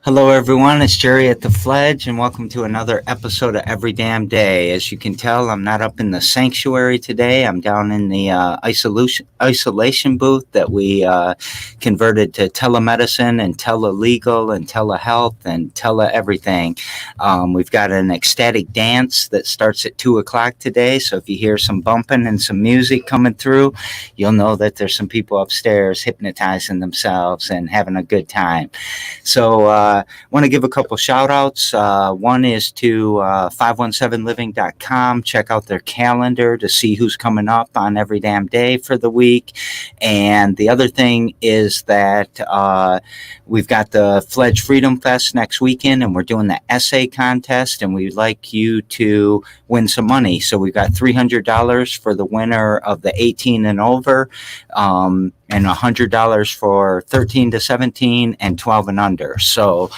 Hello, everyone. It's Jerry at the Fledge, and welcome to another episode of Every Damn Day. As you can tell, I'm not up in the sanctuary today. I'm down in the isolation booth that we converted to telemedicine and telelegal and telehealth and tele everything. We've got an ecstatic dance that starts at 2 o'clock today. So if you hear some bumping and some music coming through, you'll know that there's some people upstairs hypnotizing themselves and having a good time. So, want to give a couple shout outs. One is to 517living.com. Check out their calendar to see who's coming up on every damn day for the week. And the other thing is that we've got the Fledge Freedom Fest next weekend, and we're doing the essay contest, and we'd like you to win some money. So we've got $300 for the winner of the 18 and over, and $100 for 13 to 17 and 12 and under. So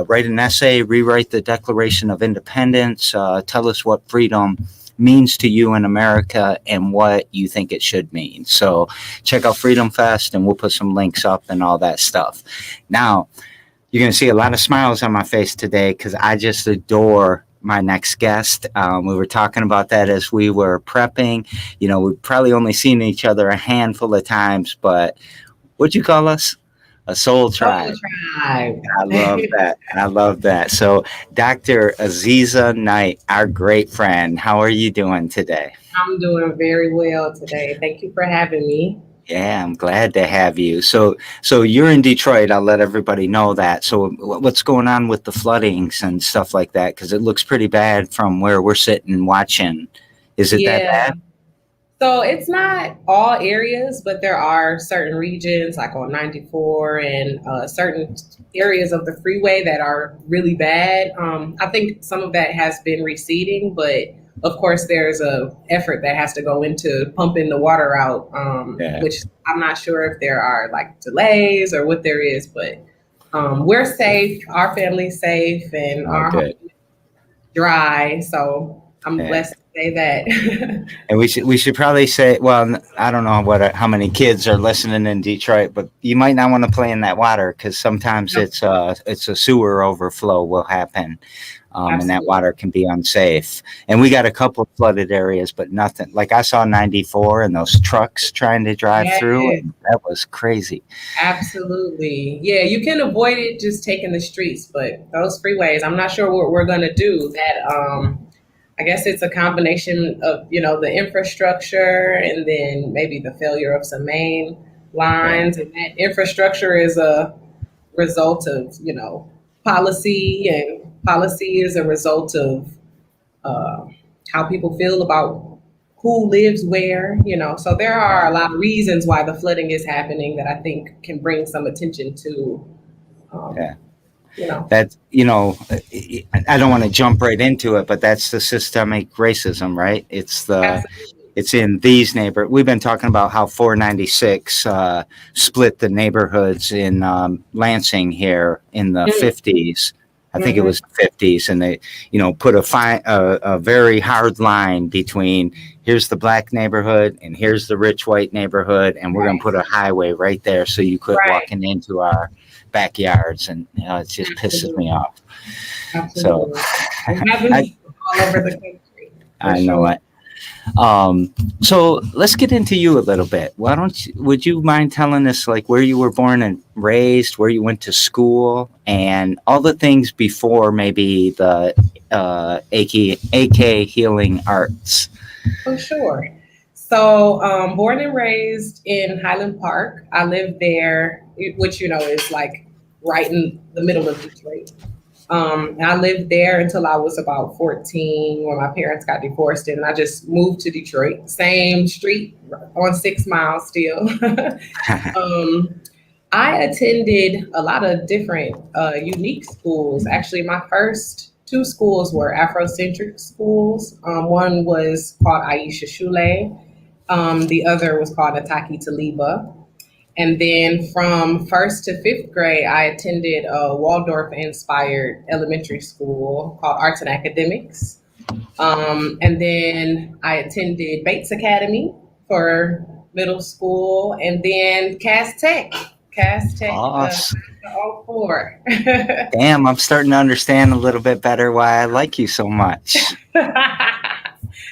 write an essay, rewrite the Declaration of Independence, tell us what freedom means to you in America and what you think it should mean. So check out Freedom Fest, and we'll put some links up and all that stuff. Now, you're going to see a lot of smiles on my face today because I just adore my next guest. We were talking about that as we were prepping. You know, we've probably only seen each other a handful of times, but what'd you call us? A soul tribe. I love that. I love that. So, Dr. Aziza Knight, our great friend, how are you doing today? I'm doing very well today. Thank you for having me. Yeah, I'm glad to have you. So you're in Detroit. I'll let everybody know that. So what's going on with the floodings and stuff like that? Because it looks pretty bad from where we're sitting watching. Is it that bad? So it's not all areas, but there are certain regions like on 94 and certain areas of the freeway that are really bad. I think some of that has been receding, but of course there's a effort that has to go into pumping the water out, which I'm not sure if there are like delays or what there is, but we're safe, our family's safe, and our home is dry. So I'm blessed to say that. And we should probably say, well, I don't know how many kids are listening in Detroit, but you might not want to play in that water because sometimes it's a sewer overflow will happen. And that water can be unsafe. And we got a couple of flooded areas, but nothing. Like I saw 94 and those trucks trying to drive through, and that was crazy. Absolutely. Yeah, you can avoid it just taking the streets, but those freeways, I'm not sure what we're going to do. That I guess it's a combination of, the infrastructure and then maybe the failure of some main lines. And that infrastructure is a result of, policy, and policy is a result of how people feel about who lives where, So there are a lot of reasons why the flooding is happening that I think can bring some attention to. That, I don't want to jump right into it, but that's the systemic racism, right? It's in these neighborhoods. We've been talking about how 496 split the neighborhoods in Lansing here in the 50s. I think it was the 50s, and they, put a very hard line between here's the black neighborhood and here's the rich white neighborhood, and we're going to put a highway right there so you quit walking into our backyards, and it just pisses me off. Absolutely. So all over the country. I know it. So let's get into you a little bit. Would you mind telling us like where you were born and raised, where you went to school, and all the things before maybe the AK healing arts? Oh, sure. So born and raised in Highland Park. I lived there, which, is like right in the middle of Detroit. I lived there until I was about 14 when my parents got divorced, and I just moved to Detroit. Same street on 6 Mile still. I attended a lot of different unique schools. Actually, my first 2 schools were Afrocentric schools. One was called Aisha Shule. The other was called Ataki Taliba. And then from 1st to 5th grade, I attended a Waldorf-inspired elementary school called Arts and Academics. And then I attended Bates Academy for middle school, and then Cass Tech Cass Tech Awesome. 04. Damn, I'm starting to understand a little bit better why I like you so much.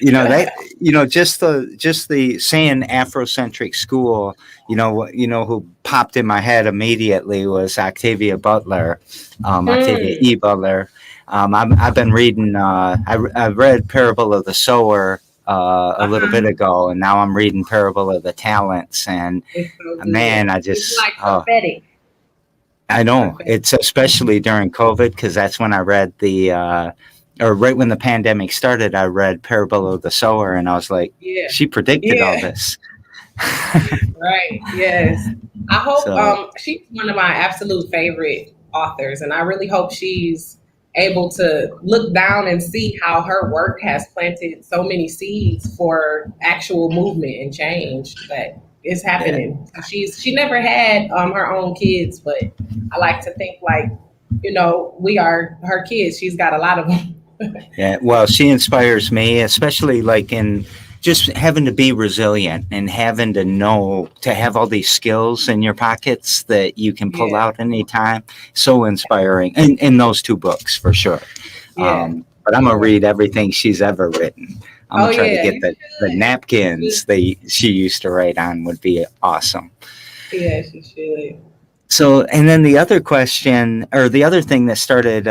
Just the saying Afrocentric school, who popped in my head immediately was Octavia Butler, Octavia Mm, E. Butler. I've been reading. I read Parable of the Sower a little bit uh-huh. ago, and now I'm reading Parable of the Talents. And It's so man, good. It's like oh, prophetic. I It's know prophetic. it's especially during COVID because that's when I read or right when the pandemic started, I read Parable of the Sower, and I was like, Yeah. she predicted all Yeah. this. Right. Yes. I hope So she's one of my absolute favorite authors, and I really hope she's able to look down and see how her work has planted so many seeds for actual movement and change that is yeah, happening. She never had her own kids, but I like to think like, we are her kids. She's got a lot of them. yeah. Well, she inspires me, especially like in just having to be resilient and having to know to have all these skills in your pockets that you can pull Yeah. out anytime. So inspiring in those two books for sure. Yeah. But I'm gonna Sure. read everything she's ever written. I'm Oh gonna try to yeah, get you the should. You napkins should. that she used to write on would be awesome. Yes, you should. So, and then the other question, or the other thing that started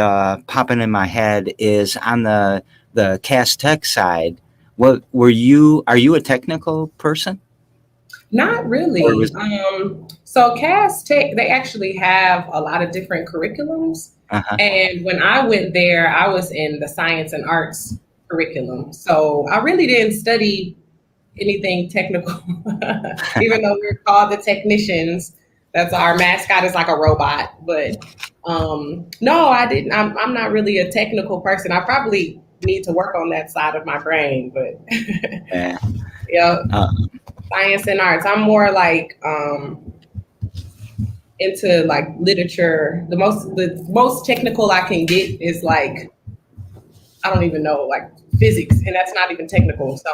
popping in my head is on the cast tech side. What were you? Are you a technical person, Not or was? really. So Cass Tech, they actually have a lot of different curriculums. Uh huh. And when I went there, I was in the science and arts curriculum. So I really didn't study anything technical, even though we're called the technicians. That's our mascot is like a robot. But no, I didn't. I'm not really a technical person. I probably need to work on that side of my brain. But Yeah. yeah, Uh, science and arts. I'm more like into like literature. The most technical I can get is like I don't even know like physics, and that's not even technical. So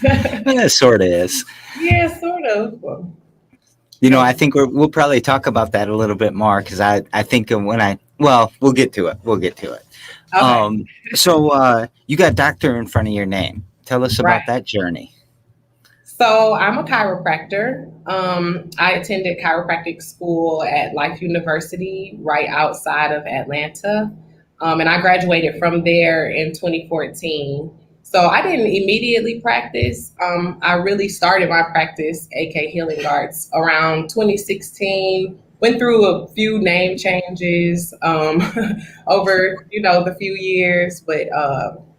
it sort of is. yeah, sort of. I So think we'll probably talk about that a little bit more because I think when well, we'll get to it. We'll get to it. okay, So you got doctor in front of your name. Tell us right. about that journey. So I'm a chiropractor. I attended chiropractic school at Life University right outside of Atlanta. And I graduated from there in 2014. So I didn't immediately practice. I really started my practice, AK Healing Arts, around 2016. Went through a few name changes over, the few years, but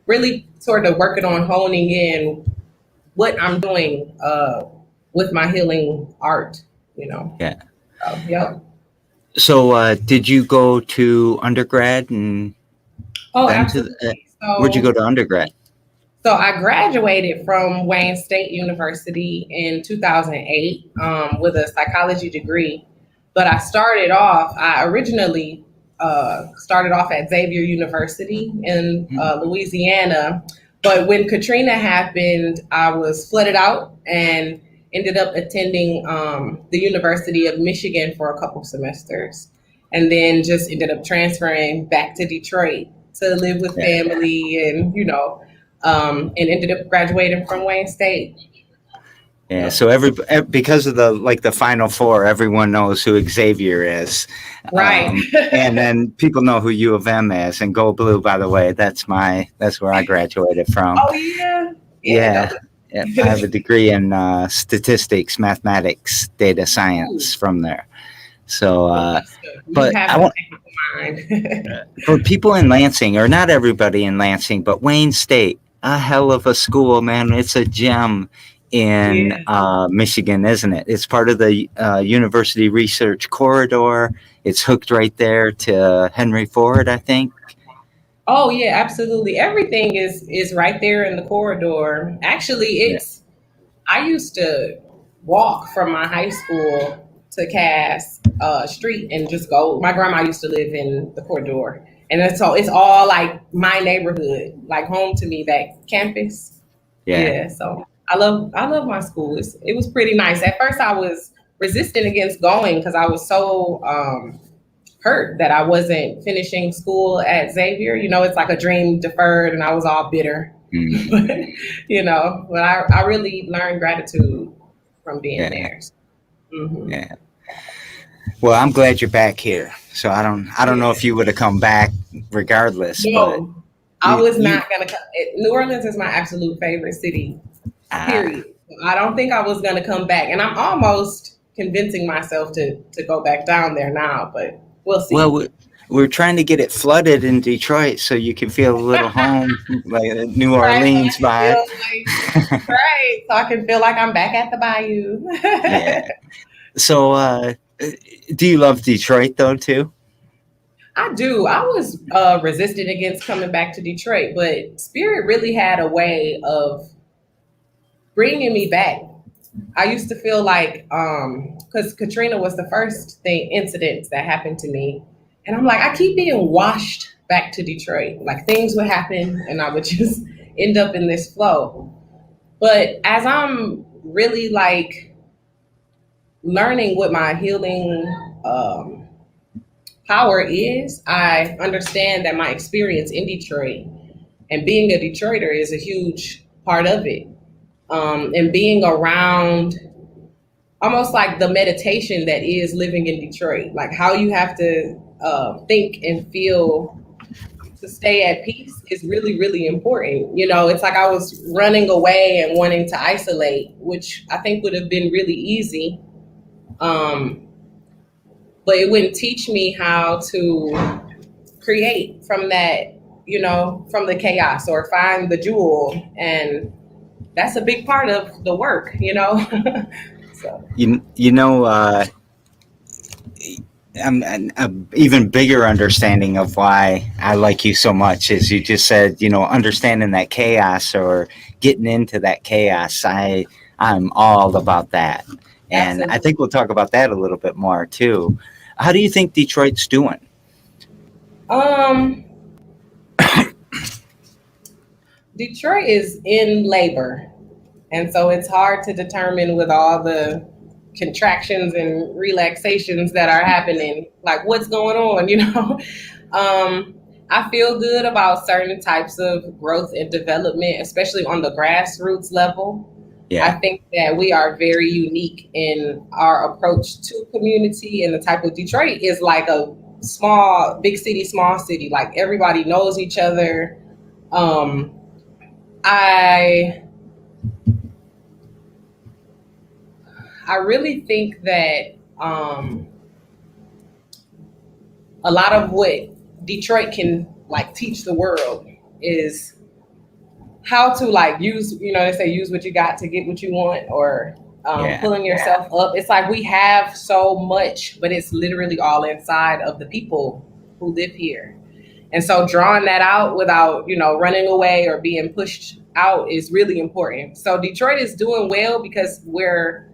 really sort of working on honing in what I'm doing with my healing art, you know. Yeah. So, yep. So did you go to undergrad and Oh, then absolutely. where'd you go So, to undergrad? so I graduated from Wayne State University in 2008 with a psychology degree. But I originally started off at Xavier University in Louisiana. But when Katrina happened, I was flooded out and ended up attending the University of Michigan for a couple semesters. And then just ended up transferring back to Detroit to live with Yeah. family and ended up graduating from Wayne State. Yeah, Yep. so because of the Final Four, everyone knows who Xavier is, Right. and then people know who U of M is. And Go Blue, by the way, that's where I graduated from. Oh yeah. Yeah. Yeah, yeah, I have a degree in statistics, mathematics, data Ooh, science from there. So, well, that's good. You but have I a want technical mind. for people in Lansing, or not everybody in Lansing, but Wayne State, a hell of a school, man. It's a gem in Yeah. Michigan, isn't it? It's part of the University Research Corridor. It's hooked right there to Henry Ford, I think. Oh yeah, absolutely. Everything is right there in the corridor. Actually, Yeah, I used to walk from my high school to Cass Street and just go. My grandma used to live in the corridor, and it's all like my neighborhood, like home to me. That campus, yeah, yeah. So I love my school. It was pretty nice. At first, I was resistant against going because I was so hurt that I wasn't finishing school at Xavier. You know, it's like a dream deferred, and I was all bitter. Mm, But, you know, but I really learned gratitude from being yeah, there. Hmm. yeah. Well, I'm glad you're back here. So I don't know if Yeah. you would have come back regardless, but No, I you was you not gonna come. New Orleans is my absolute favorite city. ah Period. I don't think I was gonna come back, and I'm almost convincing myself to go back down there now. But we'll well, see. we're trying to get it flooded in Detroit so you can feel a little home, like a New Right, so I Orleans can feel vibe. like right, so I can feel like I'm back at the bayou. Yeah. So, do you love Detroit though too? I do. I was resistant against coming back to Detroit, but Spirit really had a way of bringing me back. I used to feel like, because Katrina was the first incident that happened to me, and I'm like, I keep being washed back to Detroit. Like things would happen, and I would just end up in this flow. But as I'm really like learning what my healing um, power is, I understand that my experience in Detroit and being a Detroiter is a huge part of it. And being around almost like the meditation that is living in Detroit, like how you have to think and feel to stay at peace is really, really important. You know, it's like I was running away and wanting to isolate, which I think would have been really easy. Um, but it wouldn't teach me how to create from that, you know, from the chaos or find the jewel. And that's a big part of the work, you know? So, You know, an even bigger understanding of why I like you so much is you just said, understanding that chaos or getting into that chaos. I'm all about that, and I absolutely. think we'll talk about that a little bit more too. How do you think Detroit's doing? Um, Detroit is in labor. And so it's hard to determine with all the contractions and relaxations that are happening, like what's going on, you know? Um, I feel good about certain types of growth and development, especially on the grassroots level. I Yeah, think that we are very unique in our approach to community, and the type of Detroit is like a small, big city, small city. Like everybody knows each other. Um, I I really think that a lot of what Detroit can like teach the world is how to like use, you know, they say use what you got to get what you want, or yeah, pulling yourself up. It's like we have so much, but it's literally all inside of the people who live here. And so drawing that out without, you know, running away or being pushed out is really important. So Detroit is doing well because we're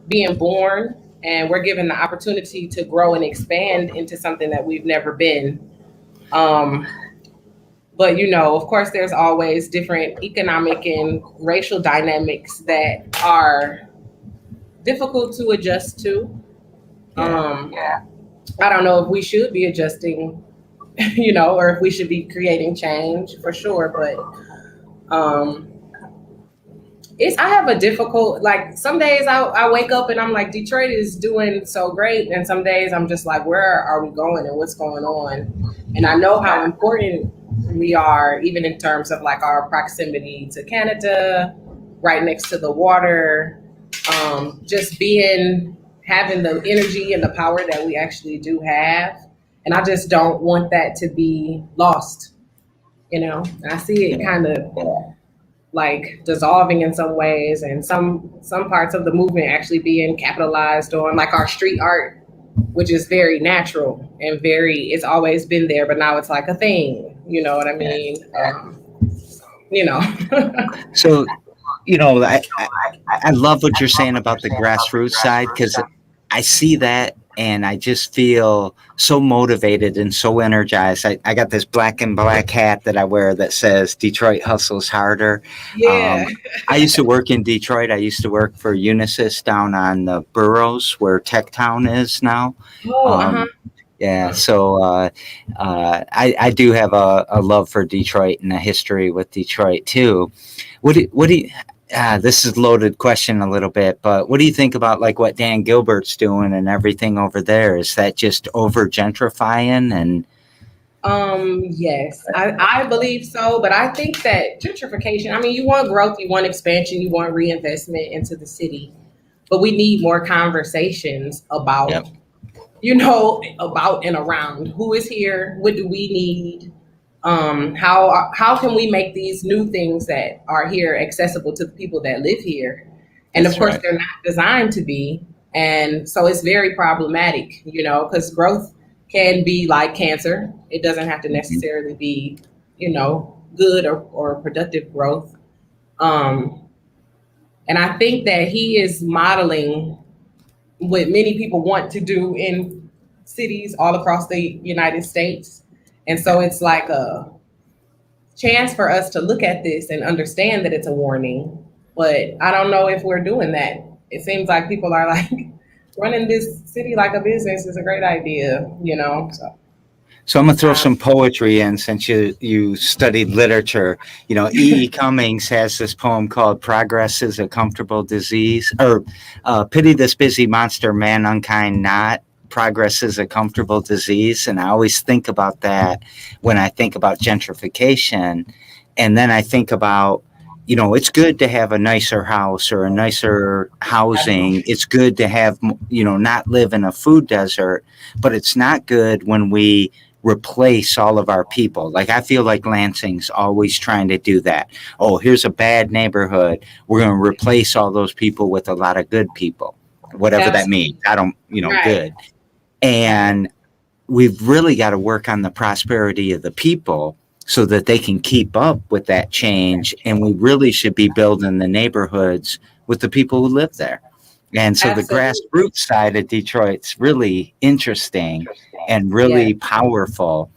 being born and we're given the opportunity to grow and expand into something that we've never been. Um, but you know, of course, there's always different economic and racial dynamics that are difficult to adjust to. yeah. Yeah. I don't know if we should be adjusting, you know, or if we should be creating change for sure. But it's I have a difficult like some days I wake up and I'm like Detroit is doing so great, and some days I'm just like where are we going and what's going on, and I know how important we are even in terms of like our proximity to Canada, right next to the water, just being having the energy and the power that we actually do have, and I just don't want that to be lost. You know, I see it Yeah. kind of like dissolving in some ways, and some parts of the movement actually being capitalized on, like our street art, which is very natural and very it's always been there, but now it's like a thing. You know what I Yeah. mean? You know. So, I love what you're saying about the grassroots side because I see that and I just feel so motivated and so energized. I got this black and black hat that I wear that says Detroit hustles harder. Yeah. I used to work in Detroit. I used to work for Unisys down on the boroughs where Tech Town is now. Oh, uh-huh. Yeah, so I do have a love for Detroit and a history with Detroit too. What do you, this is a loaded question a little bit, but what do you think about like what Dan Gilbert's doing and everything over there? Is that just over gentrifying? And Yes, I believe so, but I think that gentrification, I mean, you want growth, you want expansion, you want reinvestment into the city, but we need more conversations yep, about, about and around who is here, what do we need, how can we make these new things that are here accessible to the people that live here, and of that's course right. they're not designed to be, and so it's very problematic, because growth can be like cancer. It doesn't have to Mhm. necessarily be, good or productive growth. um, and I think that he is modeling what many people want to do in cities all across the United States. And so it's like a chance for us to look at this and understand that it's a warning. But I don't know if we're doing that. It seems like people are like, running this city like a business is a great idea. So, So I'm gonna throw um, some poetry in since you studied literature. E. Cummings has this poem called "Progress is a Comfortable Disease," or "Pity this busy monster, man unkind not. Progress is a comfortable disease," and I always think about that when I think about gentrification, and then I think about. It's good to have a nicer house or a nicer housing. It's good to have, not live in a food desert, but it's not good when we replace all of our people. Like I feel like Lansing's always trying to do that. Oh, here's a bad neighborhood. We're going to replace all those people with a lot of good people, whatever that means. absolutely. I don't, Right. good. And we've really got to work on the prosperity of the people so that they can keep up with that change. And we really should be building the neighborhoods with the people who live there. And so the Absolutely. grassroots side of Detroit's really interesting and Yes. really powerful.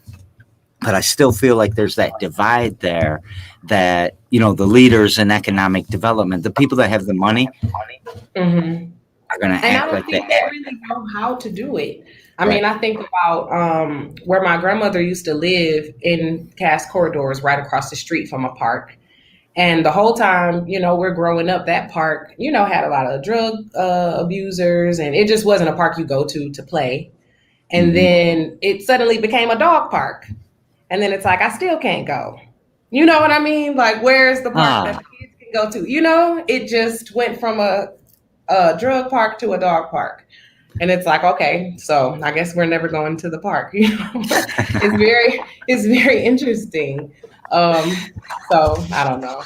But I still feel like there's that divide there that, the leaders in economic development, the people that have the money Hmm. are going to And I act don't like they think they have. really know how to do it. I Right. mean, I think about where my grandmother used to live in Cass Corridors, right across the street from a park. And the whole time, we're growing up, that park, had a lot of drug abusers, and it just wasn't a park you go to play. And Mm-hmm. then it suddenly became a dog park. And then it's like, I still can't go. You know what I mean? Like, where's the park that Ah, the kids can go to? It just went from a drug park to a dog park. And it's like, okay, so I guess we're never going to the park. It's very interesting. So I don't know.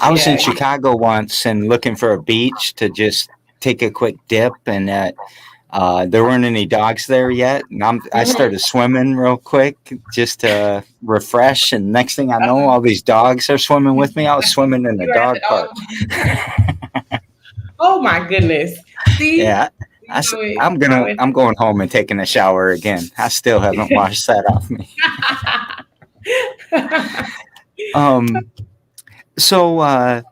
I was in Yeah. Chicago once and looking for a beach to just take a quick dip, and there weren't any dogs there yet. And I Mhm. started swimming real quick just to refresh. And next thing I know, all these dogs are swimming with me. I was swimming in a You were at the dog park. dog. Oh my goodness. See, Yeah, you know it. I'm going home and taking a shower again. I still haven't washed that off me. Um, so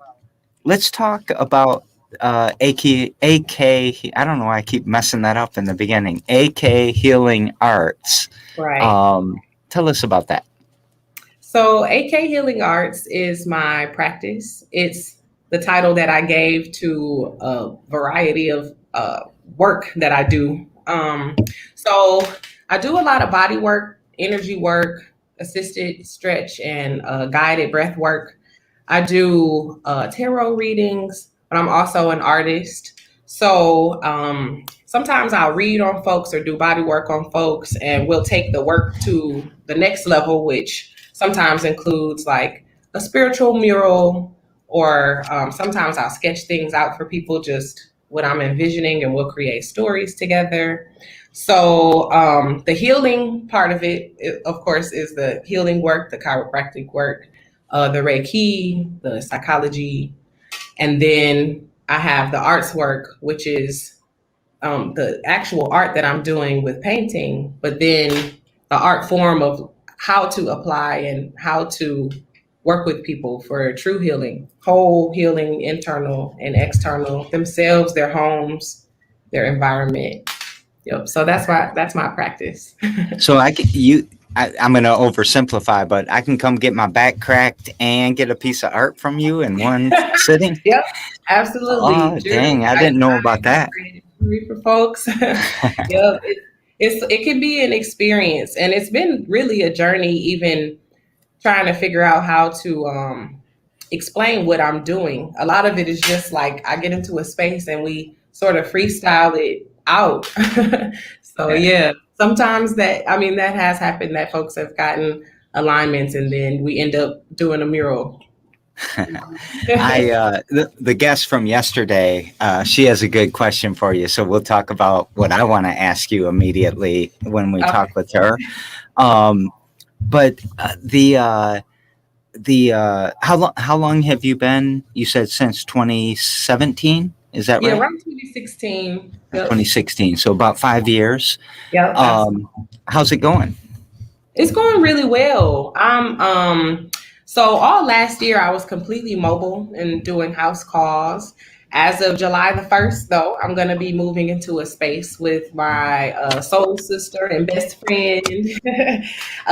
let's talk about AK. I don't know why I keep messing that up in the beginning. AK Healing Arts. Right. Um, Tell us about that. So, AK Healing Arts is my practice. It's the title that I gave to a variety of work that I do. So, I do a lot of body work, energy work, assisted stretch, and guided breath work. I do tarot readings, but I'm also an artist. So sometimes I'll read on folks or do body work on folks, and we'll take the work to the next level, which sometimes includes like a spiritual mural, or sometimes I'll sketch things out for people, just what I'm envisioning, and we'll create stories together. So the healing part of it, of course, is the healing work, the chiropractic work, the Reiki, the psychology, and then I have the arts work, which is the actual art that I'm doing with painting, but then the art form of how to apply and how to work with people for true healing, whole healing, internal and external, themselves, their homes, their environment. Yep. So that's my practice. So I'm going to oversimplify, but I can come get my back cracked and get a piece of art from you in one sitting. Yep, absolutely. Oh, dang. I didn't know about that. For folks. Yep. It can be an experience, and it's been really a journey, even trying to figure out how to explain what I'm doing. A lot of it is just like I get into a space and we sort of freestyle it out. So yeah, sometimes that has happened, that folks have gotten alignments and then we end up doing a mural. The guest from yesterday, she has a good question for you. So we'll talk about what I want to ask you immediately when we talk with her. But how long have you been? You said since 2017. Is that right? Yeah, around 2016. Yep. 2016. So about 5 years. Yeah. How's it going? It's going really well. So all last year I was completely mobile and doing house calls. As of July the 1st, though, I'm going to be moving into a space with my soul sister and best friend.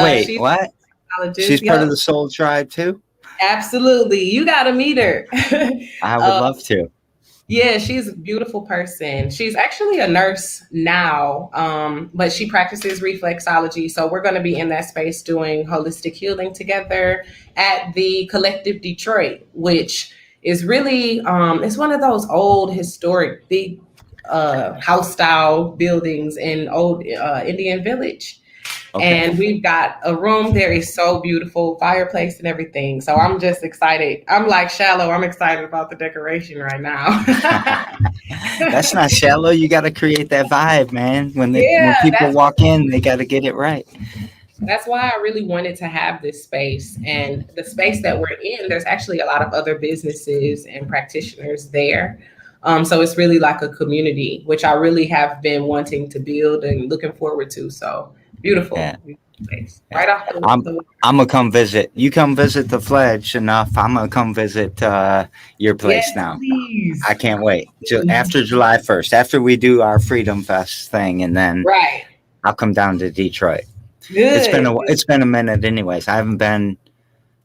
Wait, what? She's part of the Soul Tribe too? Absolutely. You got to meet her. I would love to. Yeah, she's a beautiful person. She's actually a nurse now, but she practices reflexology. So we're going to be in that space doing holistic healing together at the Collective Detroit, which is really, it's one of those old historic big house style buildings in old Indian Village. Okay. And we've got a room there. Is so beautiful, fireplace and everything. So I'm just excited. I'm like shallow. I'm excited about the decoration right now. That's not shallow. You got to create that vibe, man. When people walk in, they got to get it right. That's why I really wanted to have this space. And the space that we're in, there's actually a lot of other businesses and practitioners there. So it's really like a community, which I really have been wanting to build and looking forward to. So beautiful. Yeah. Place. Right off I'm gonna come visit. You come visit the Fledge enough. I'm gonna come visit your place now. Please. I can't wait. After July 1st, after we do our Freedom Fest thing, and then I'll come down to Detroit. Good. It's been a minute, anyways. I haven't been.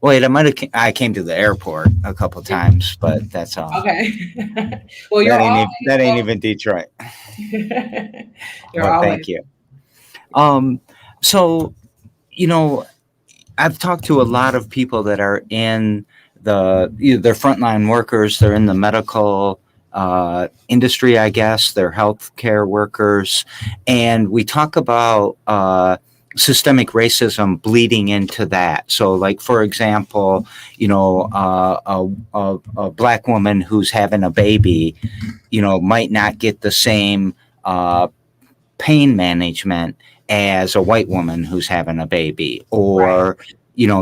Wait, I came to the airport a couple times, but that's all. Okay. Well, that ain't even Detroit. Thank you. So, I've talked to a lot of people that are in they're frontline workers. They're in the medical industry, I guess. They're healthcare workers, and we talk about systemic racism bleeding into that. So, like, for example, a black woman who's having a baby, might not get the same pain management as a white woman who's having a baby, or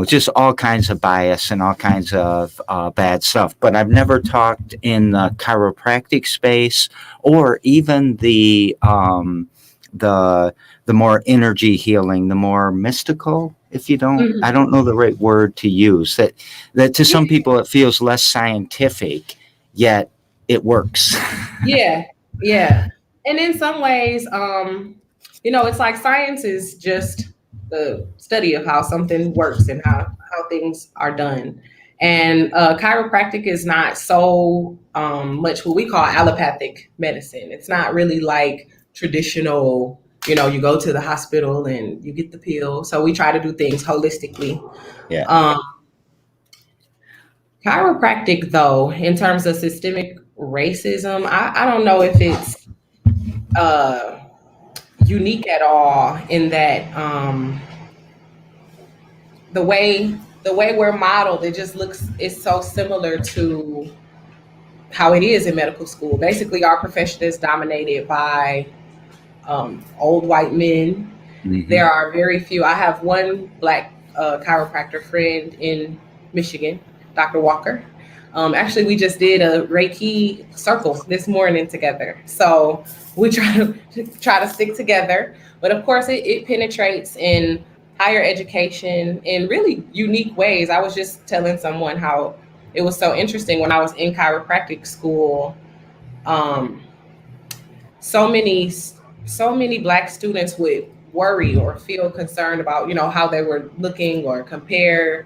just all kinds of bias and all kinds of bad stuff. But I've never talked in the chiropractic space or even the more energy healing, the more mystical, if you don't, I don't know the right word to use, that to some people it feels less scientific, yet it works. Yeah. And in some ways, it's like science is just the study of how something works and how things are done. And chiropractic is not so much what we call allopathic medicine. It's not really like traditional, you go to the hospital and you get the pill. So we try to do things holistically. Yeah. Chiropractic, though, in terms of systemic racism, I don't know if it's unique at all, in that the way we're modeled, it's so similar to how it is in medical school. Basically, our profession is dominated by old white men. Mm-hmm. There are very few. I have one black chiropractor friend in Michigan, Dr. Walker. Actually, we just did a Reiki circle this morning together. So we try to stick together. But of course, it penetrates in higher education in really unique ways. I was just telling someone how it was so interesting when I was in chiropractic school. Um, so many so many black students would worry or feel concerned about how they were looking or compare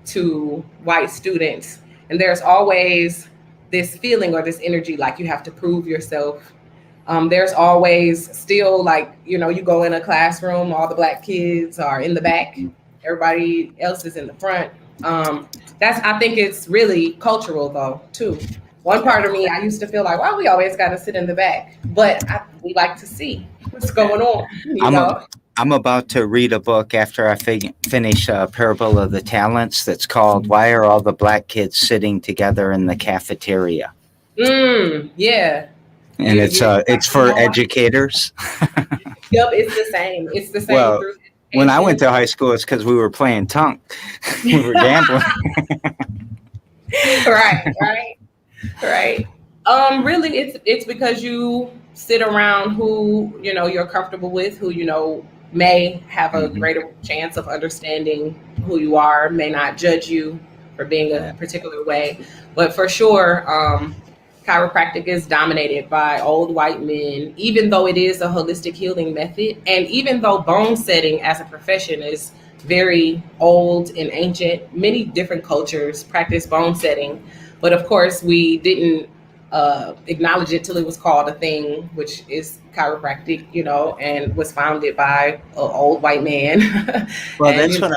to white students, and there's always this feeling or this energy like you have to prove yourself. There's always still, like, you go in a classroom, all the black kids are in the back, everybody else is in the front. That's I think it's really cultural though too. One part of me, I used to feel like, well, we always got to sit in the back, but we like to see what's going on, I'm I'm about to read a book after I finish Parable of the Talents that's called "Why Are All the Black Kids Sitting Together in the Cafeteria?" Yeah. And it's for educators. Yep, it's the same. It's the same Well, through when I went education. to high school, it's because we were playing tunk. We were gambling. Right, right, right. Really, it's because you sit around who you're comfortable with, who may have a Mhm. greater chance of understanding who you are, may not judge you for being a Yeah. particular way. But for sure, chiropractic is dominated by old white men, even though it is a holistic healing method, and even though bone setting as a profession is very old and ancient. Many different cultures practice bone setting, but of course, we didn't acknowledge it till it was called a thing, which is chiropractic, and was founded by an old white man. Well, and that's what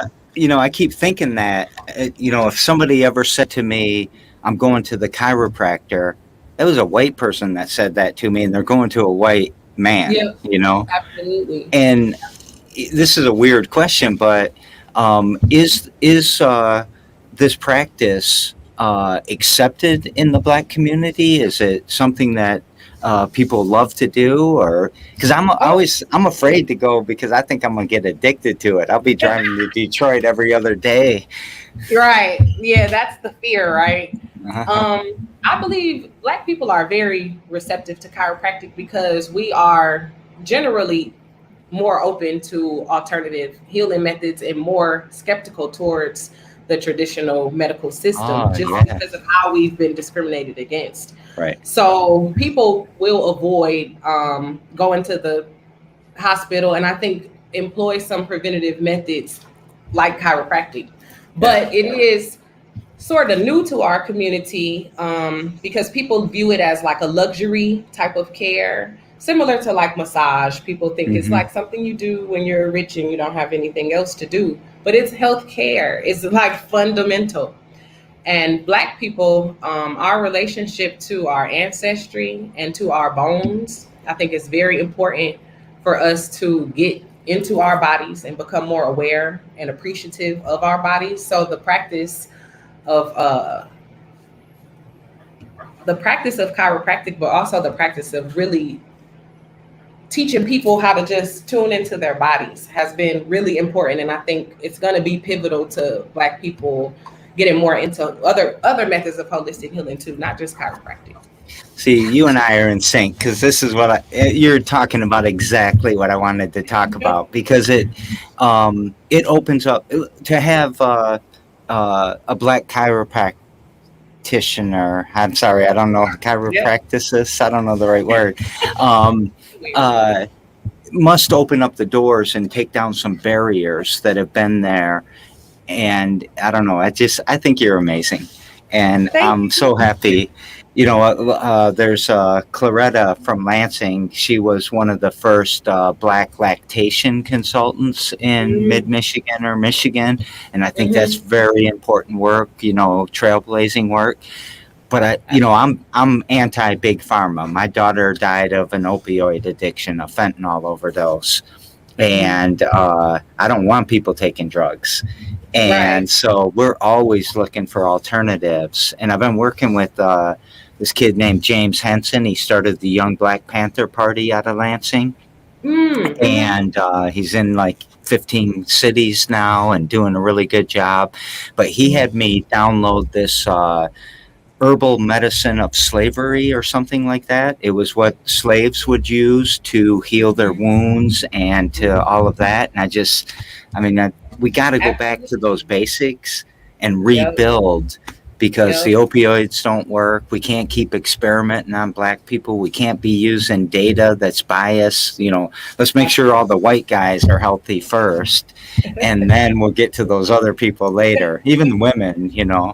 I keep thinking that, if somebody ever said to me, I'm going to the chiropractor, it was a white person that said that to me, and they're going to a white man, yeah, absolutely. And this is a weird question, but is this practice accepted in the black community? Is it something that people love to do, or because Oh, I'm afraid to go because I think I'm gonna get addicted to it. I'll be driving to Detroit every other day. right. Yeah, that's the fear, right? Uh-huh. I believe Black people are very receptive to chiropractic because we are generally more open to alternative healing methods and more skeptical towards the traditional medical system Oh just yeah, because of how we've been discriminated against. right. So people will avoid going to the hospital, and I think employ some preventative methods like chiropractic. Yeah. But it is sort of new to our community because people view it as like a luxury type of care, similar to like massage. People think it's Hmm. like something you do when you're rich and you don't have anything else to do, but it's health care. It's like fundamental. And Black people, our relationship to our ancestry and to our bones, I think is very important for us to get into our bodies and become more aware and appreciative of our bodies. So of the practice of chiropractic, but also the practice of really teaching people how to just tune into their bodies has been really important. And I think it's going to be pivotal to Black people getting more into other methods of holistic healing too, not just chiropractic. See, you and I are in sync because this is you're talking about exactly what I wanted to talk about because it opens up to have a black chiropractor practitioner. I'm sorry, I don't know Yep. chiropracticist. I don't know the right word. Um, uh, must open up the doors and take down some barriers that have been there. And I don't know. I think you're amazing, and Thank I'm so happy. There's Claretta from Lansing. She was one of the first black lactation consultants in you. mid Michigan or Michigan, and I think that's Hmm. very important work. Trailblazing work. But I'm anti big pharma. My daughter died of an opioid addiction, a fentanyl overdose, Hmm. and I don't want people taking drugs. Right. And so we're always looking for alternatives. And I've been working with this kid named James Henson. He started the Young Black Panther Party out of Lansing, Mm-hmm. and he's in like 15 cities now and doing a really good job. But he had me download this herbal medicine of slavery or something like that. It was what slaves would use to heal their wounds and to all of that. And I mean, we got to go back to those Absolutely. basics and Yep. rebuild because the Yep. opioids don't work. We can't keep experimenting on black people. We can't be using data that's biased. Let's make sure all the white guys are healthy first, and then we'll get to those other people later, even the women. Yeah.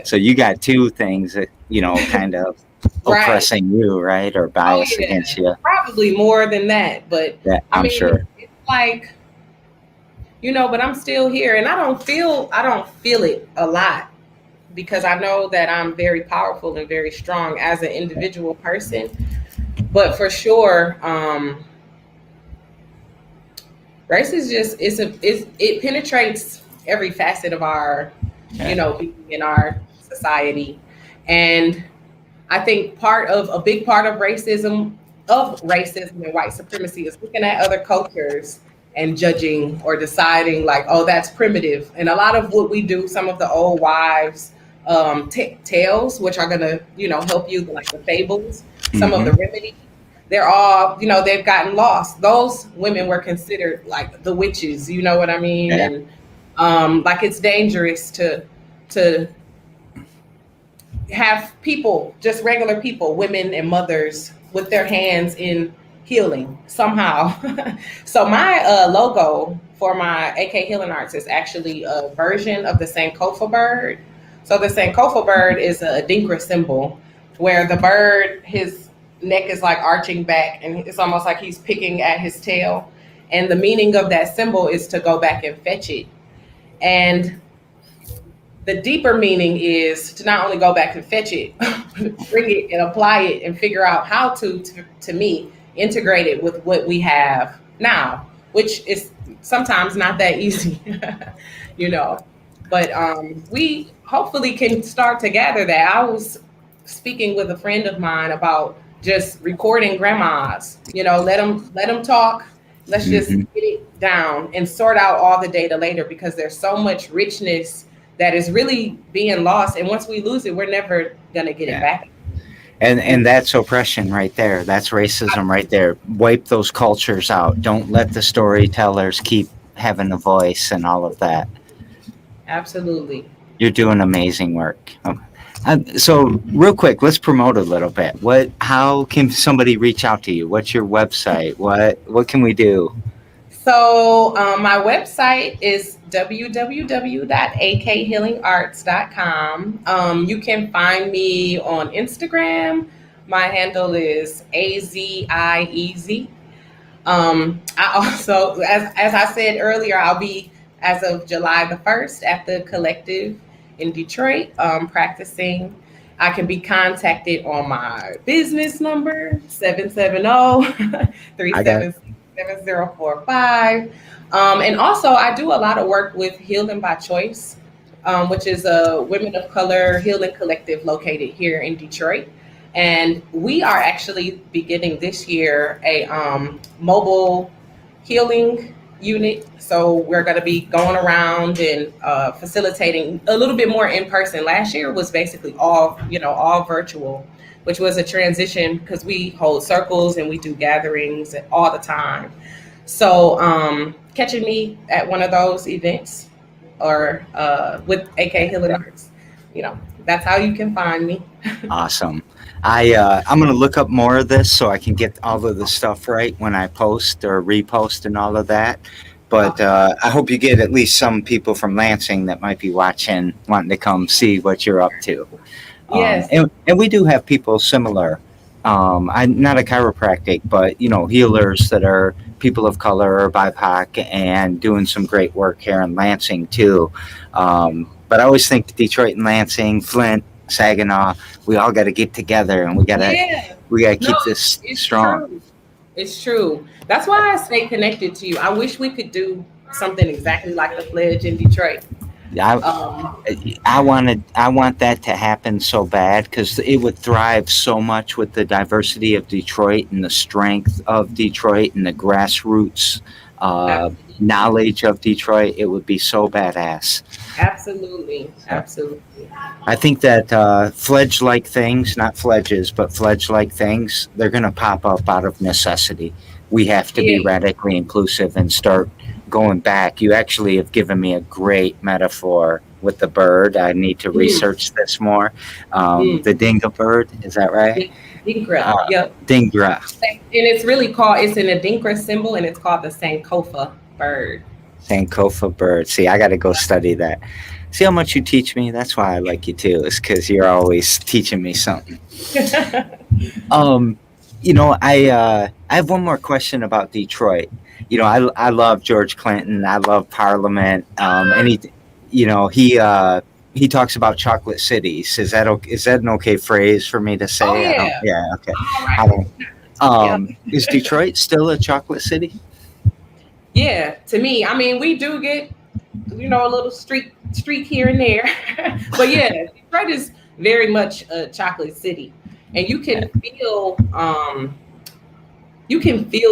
So you got two things that, kind of Right. oppressing you, right? Or Oh bias against yeah. you. Probably more than that, but That I I'm mean, sure. it's like, but I'm still here, and I don't feel it a lot because I know that I'm very powerful and very strong as an individual person. But for sure, race is just it penetrates every facet of our, Yeah. being in our society, and I think a big part of racism and white supremacy is looking at other cultures and judging or deciding like, oh, that's primitive. And a lot of what we do, some of the old wives' tales, which are gonna, help you, like the fables, some of Hmm. the remedies, they're all, they've gotten lost. Those women were considered like the witches, you know what I mean? Yeah. And like it's dangerous to have people, just regular people, women and mothers, with their hands in healing somehow. So my logo for my AK Healing Arts is actually a version of the Sankofa bird. So the Sankofa bird is a Adinkra symbol where the bird, his neck is like arching back and it's almost like he's picking at his tail. And the meaning of that symbol is to go back and fetch it. And the deeper meaning is to not only go back and fetch it, bring it and apply it and figure out how to me, integrate it with what we have now, which is sometimes not that easy, you know. But we hopefully can start to gather that. I was speaking with a friend of mine about just recording grandmas, let them talk. Let's just Hmm. get it down and sort out all the data later because there's so much richness that is really being lost. And once we lose it, we're never gonna get it Yeah. back. And that's oppression right there. That's racism right there. Wipe those cultures out. Don't let the storytellers keep having a voice and all of that. Absolutely. You're doing amazing work. So real quick, let's promote a little bit. How can somebody reach out to you? What's your website? What can we do? So my website is www.akhealingarts.com. You can find me on Instagram. My handle is AZIEZ. I also, as I said earlier, I'll be, as of July the 1st, at the Collective in Detroit, practicing. I can be contacted on my business number, 770 three I got seven six 7045. And also, I do a lot of work with Healing by Choice, which is a women of color healing collective located here in Detroit. And we are actually beginning this year a mobile healing unit. So we're going to be going around and facilitating a little bit more in person. Last year was basically all virtual, which was a transition because we hold circles and we do gatherings all the time. So catching me at one of those events or with AK Healing Arts, that's how you can find me. awesome. I'm gonna look up more of this so I can get all of the stuff right when I post or repost and all of that. But Okay. I hope you get at least some people from Lansing that might be watching, wanting to come see what you're up to. Yes. And we do have people similar. I'm not a chiropractic, but healers that are people of color or BIPOC and doing some great work here in Lansing too. But I always think Detroit and Lansing, Flint, Saginaw, we all got to get together and we gotta Yeah. we gotta No, keep this it's strong. true. It's true. That's why I stay connected to you. I wish we could do something exactly like the pledge in Detroit. I Um, I want that to happen so bad because it would thrive so much with the diversity of Detroit and the strength of Detroit and the grassroots knowledge of Detroit, it would be so badass. Absolutely. So Absolutely. I think that fledge-like things, not fledges, but fledge-like things, they're going to pop up out of necessity. We have to be Yeah. radically inclusive and start going back. You actually have given me a great metaphor with the bird. I need to Mm, research this more. mm. The dingo bird, is that right? Yeah. Adinkra. Uh, Yep. Dingra. And it's really called, it's an Adinkra symbol and it's called the Sankofa bird. Sankofa bird. See, I got to go study that. See how much you teach me? That's why I like you too, is because you're always teaching me something. Um, I have one more question about Detroit. I love George Clinton. I love Parliament. And he talks about chocolate cities. Is that okay? Is that an okay phrase for me to Oh, say? I don't. yeah. Yeah. Okay. All I right. don't. Yep. Is Detroit still a chocolate city? Yeah. To me, I mean, we do get, a little streak here and there. But yeah, Detroit is very much a chocolate city. And you can feel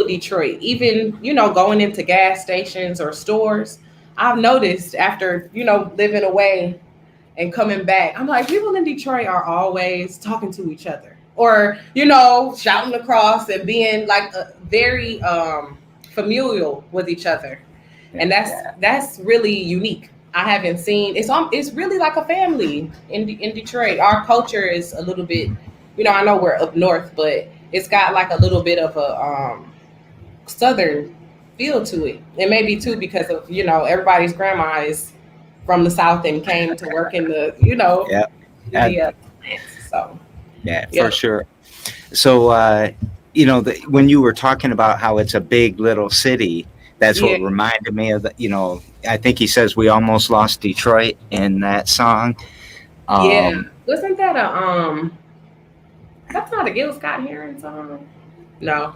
Detroit, even, going into gas stations or stores. I've noticed after, living away and coming back, I'm like, people in Detroit are always talking to each other or, shouting across and being like very familial with each other. And that's really unique. I haven't seen it's really like a family in Detroit. Our culture is a little bit, I know we're up north, but it's got like a little bit of a southern feel to it. And maybe too because of, everybody's grandma is from the south and came to work in the, Yeah. the plants. So Yeah, yeah. for sure. So, when you were talking about how it's a big little city, that's Yeah. what reminded me of I think he says we almost lost Detroit in that song. Yeah. Um, Wasn't that that's not a Gil Scott Heron song? No.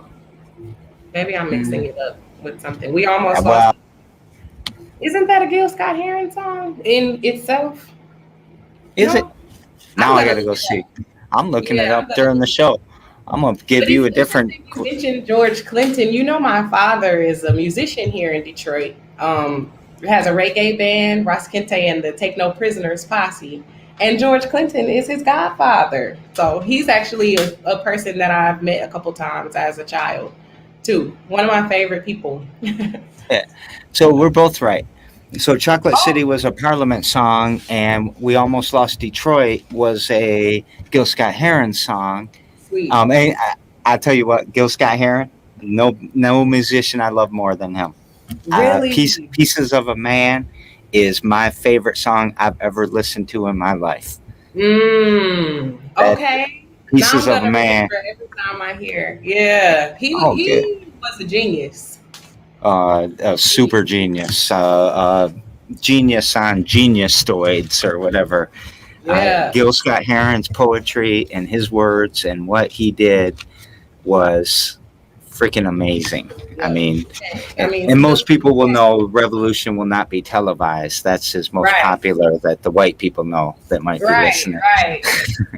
Maybe I'm mixing mm, it up with something. We almost lost. well, Isn't that a Gil Scott Heron song in itself? is it? No. I'm Now I gonna got to look go it see. up. I'm looking it Yeah, I'm up gonna during look the it up. show. I'm going to But give you it's a different. interesting you mentioned George Clinton. My father is a musician here in Detroit. Has a reggae band, Ross Kente and the Take No Prisoners posse. And George Clinton is his godfather. So he's actually a person that I've met a couple times as a child, too. One of my favorite people. Yeah. So we're both right. So Chocolate City Oh, was a Parliament song, and We Almost Lost Detroit was a Gil Scott Heron song. sweet. And I tell you what, Gil Scott Heron, no musician I love more than him. Really? Pieces of a Man is my favorite song I've ever listened to in my life. That Okay. Now Pieces I'm of a gonna Man. remember every time I hear. Yeah. Oh, good. He was a genius. A super genius. Genius on geniusoids or whatever. Yeah. Gil Scott Heron's poetry and his words and what he did was freaking amazing. I Yep. mean, I and, mean, and still most people will know Revolution will not be televised. That's his most right, popular that the white people know that might be right, listening. right.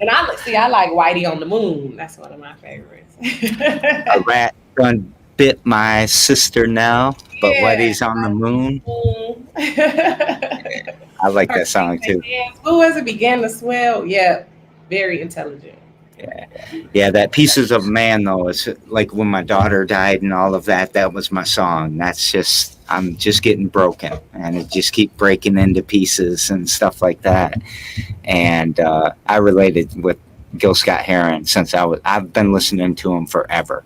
And I like Whitey on the Moon. That's one of my favorites. A rat done bit my sister now, but Yeah. Whitey's on the moon. Moon. I like Her that feet song too. began. What was it? Began to swell. Yeah. Very intelligent. Yeah. Yeah, that Pieces of Man though is like when my daughter died and all of that. That was my song. That's just I'm just getting broken, and it just keep breaking into pieces and stuff like that. And I related with Gil Scott Heron since I've been listening to him forever.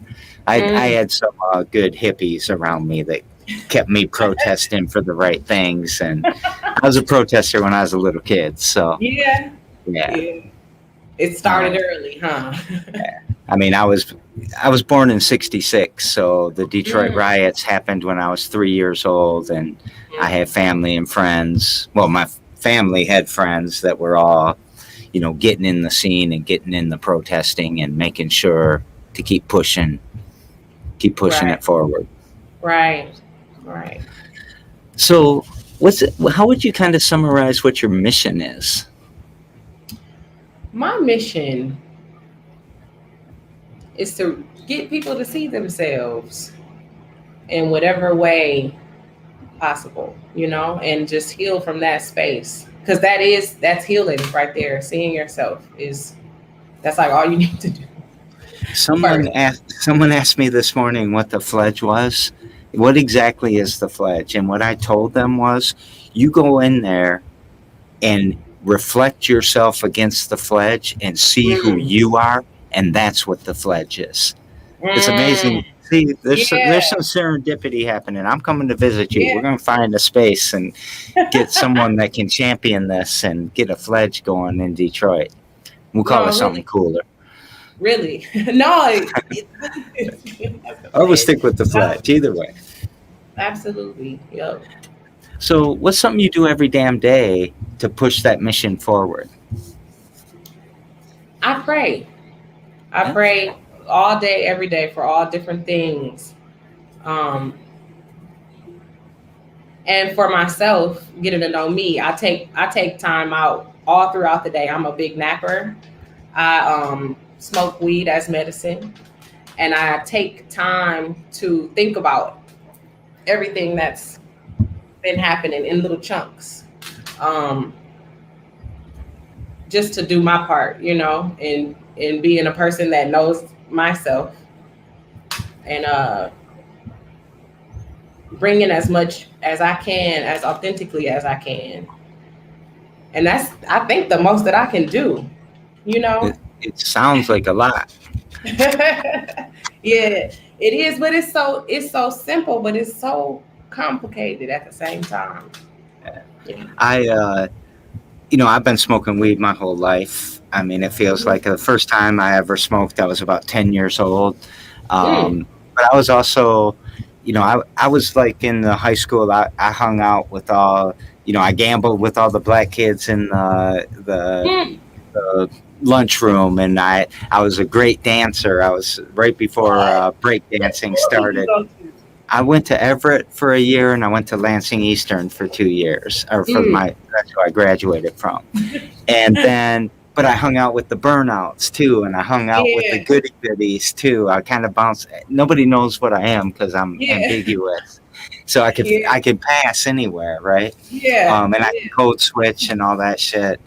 I Mm, had some good hippies around me that kept me protesting for the right things, and I was a protester when I was a little kid. So yeah. yeah. Yeah. It Um, started early, huh? I mean, I was born in '66, so the Detroit Mm, riots happened when I was 3 years old, and I had family and friends. Well, my family had friends that were all, getting in the scene and getting in the protesting and making sure to keep pushing right, it forward. right, right. So, what's it? How would you kind of summarize what your mission is? My mission is to get people to see themselves. in whatever way possible, and just heal from that space. Because that's healing right there. Seeing yourself that's like all you need to do Someone first. asked me this morning what the fledge was. What exactly is the fledge? And what I told them was, you go in there and reflect yourself against the fledge and see who Mm, you are, and that's what the fledge is. It's mm, amazing. See, there's yeah, some serendipity happening. I'm coming to visit you. We're yeah. going to find a space and get someone that can champion this and get a fledge going in Detroit. We'll call it No, something really, cooler. really. No, it's Or we'll stick with the no, fledge. Either way. absolutely. Yep. So, what's something you do every damn day to push that mission forward? I pray. I Yeah. pray all day, every day for all different things. Um, and for myself, getting to know me, I take time out all throughout the day. I'm a big napper. I smoke weed as medicine, and I take time to think about everything that's been happening in little chunks, um, just to do my part, and being a person that knows myself, and bringing as much as I can, as authentically as I can, and that's, I think, the most that I can do, you know. It sounds like a lot. Yeah, it is, but it's so simple, but it's so complicated at the same time. Yeah. I, I've been smoking weed my whole life. I mean, it feels Mhm. like the first time I ever smoked, I was about 10 years old. Mm. But I was also, I was like in the high school, I hung out with all, I gambled with all the black kids in Mm. the lunchroom, and I was a great dancer. I was right before What? break What dancing school did you started. go to? I went to Everett for a year, and I went to Lansing Eastern for 2 years, or Mm. that's who I graduated from. And then, but I hung out with the burnouts too, and I hung out with the Yeah, goody goodies too. I kind of bounced. Nobody knows what I am because I'm yeah, ambiguous, so yeah, I could pass anywhere, right? yeah, And I can code switch and all that shit.